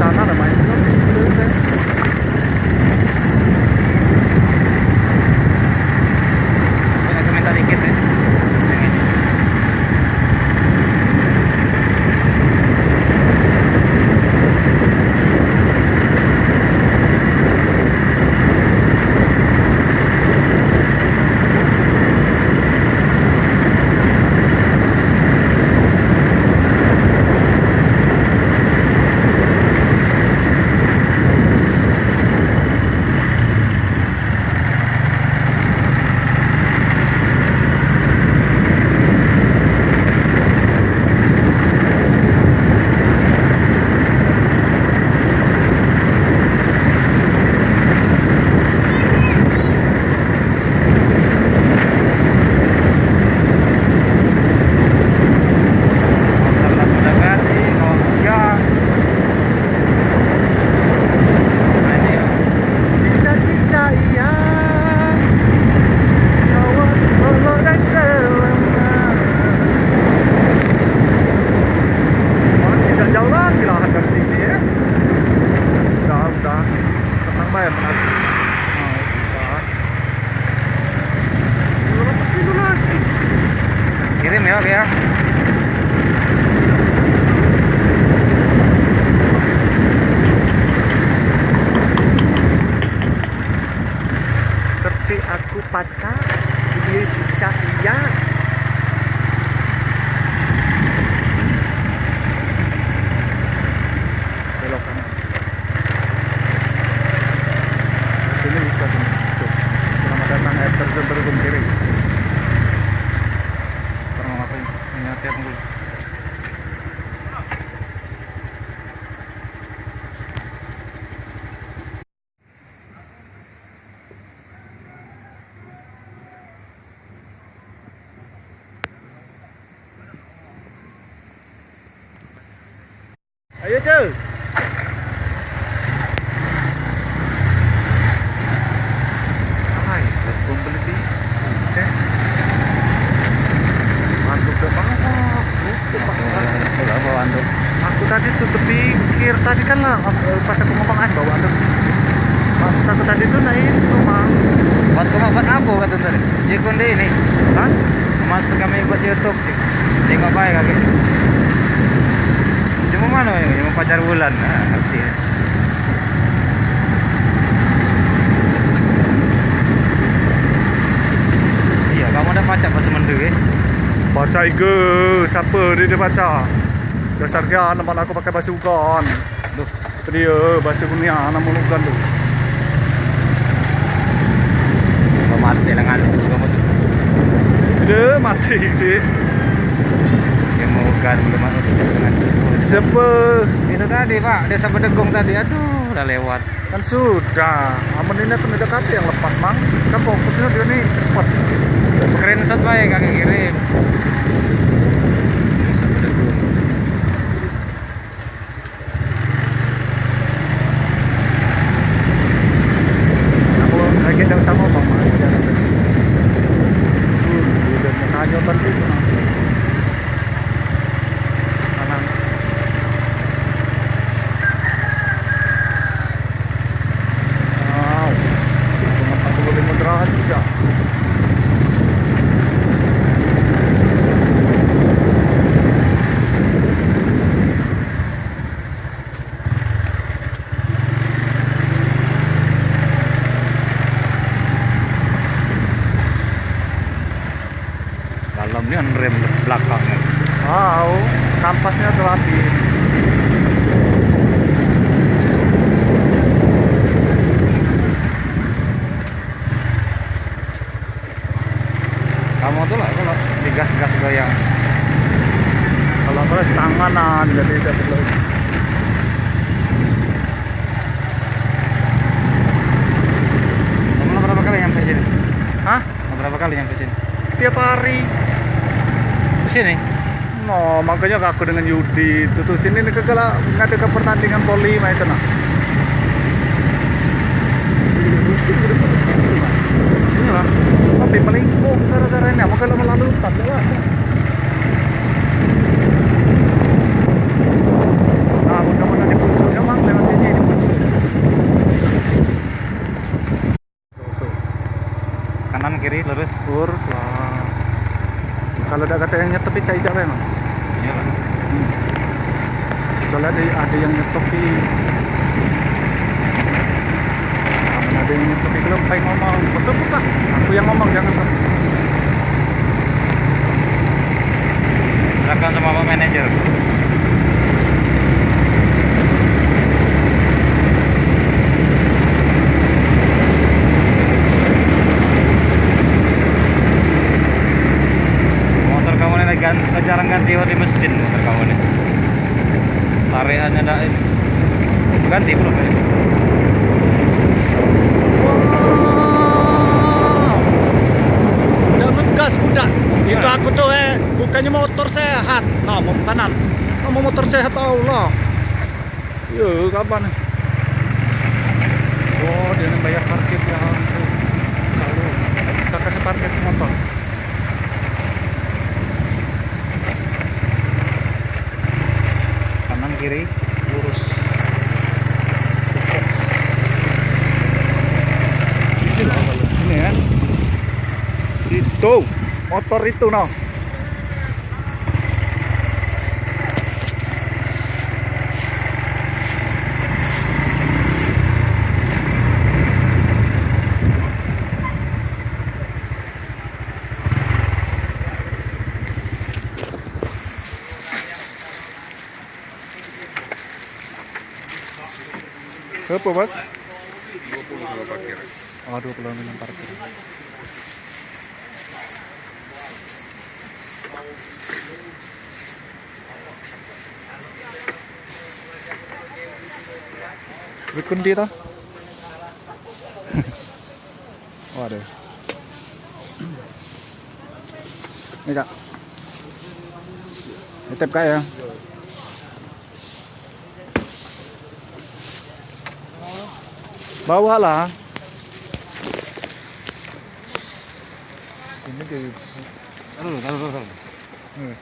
sana ada main itu saya. Aku minta dikit ya. Yang ini. Kirim ya, Oke ya. Tapi aku pacar dia cica iya. Belok kanan. Sini bisa tuh. Selamat datang air terjun Bergung kiri. Orang mau ngapain? Ini hati-hati dulu. Ayo cuy. Hai, belum beli bis. Cek. Anduk ke bawah. Enggak bawa anduk. Aku tadi tuh berpikir tadi kan lah pas aku ngomong bawa anduk. Maksud aku tadi tuh nah itu mang. Buat apa kata tadi? Jikun deh ini. Hah? Masuk kami buat YouTube. Tengok baik kaki. Cuma mana ya? Cuma pacar bulan. Nah, ngerti ya. Iya, kamu ada pacar pas mendung ya? Baca ige, siapa dia baca? Dasarnya nama aku pakai bahasa ukan. Duh, Dia bahasa dunia nama ukan tuh. kalau mati lah ngantuk juga mau tuh. Dia mati sih. Yang mau kan belum masuk dengan Siapa? itu tadi Pak, desa Bedegong tadi. Aduh, udah lewat. Kan sudah. Aman ini tuh mendekati yang lepas mang. Kan fokusnya dia nih cepat. Screenshot baik kaki kirim. Desa Bedegong. Aku lagi yang sama bang. Udah menanya tadi tuh. Kanan. Wow. Aku boleh mudrahan aja. Dalam ini on rem belakangnya. Wow, kampasnya tuh habis. Kamu tuh lah kalau digas-gas goyang. Kalau terus tanganan jadi tidak perlu. Kamu berapa kali nyampe sini? Hah? Berapa kali nyampe sini? Tiap hari. Ke sini? No, makanya aku dengan Yudi tuh sini nih kegala ngada ke pertandingan voli mah itu nah. Ini lah. Tapi melingkung gara-gara ini, makanya melalui hutan lah. Nah, bagaimana di puncaknya mang lewat Pada kata yang nyetepi cai dak memang. Iya lah. Soalnya ada yang nyetepi. Ada yang nyetepi belum pengen ngomong. Betul bukan? Aku yang ngomong jangan Pak. Silakan sama Pak Manajer. Motor kamu ini jarang ganti oli mesin motor kamu ini. Tarikannya enggak ini. Ganti belum ini? Udah ngegas budak. Itu aku tuh bukannya motor sehat. Nah, mau kanan. Kamu motor sehat Allah. Yo, kapan? Oh, dia yang bayar parkir ya. Lalu kita kasih parkir ke motor. Kanan kiri Lurus. Ini loh kalau ini kan. Situ motor itu noh. Berapa Mas? 20 parkir. Oh, 20 parkir. Wikundi toh? Waduh. Ini Kak. Nitip Kak ya. Bawalah. Ini di taruh. eh,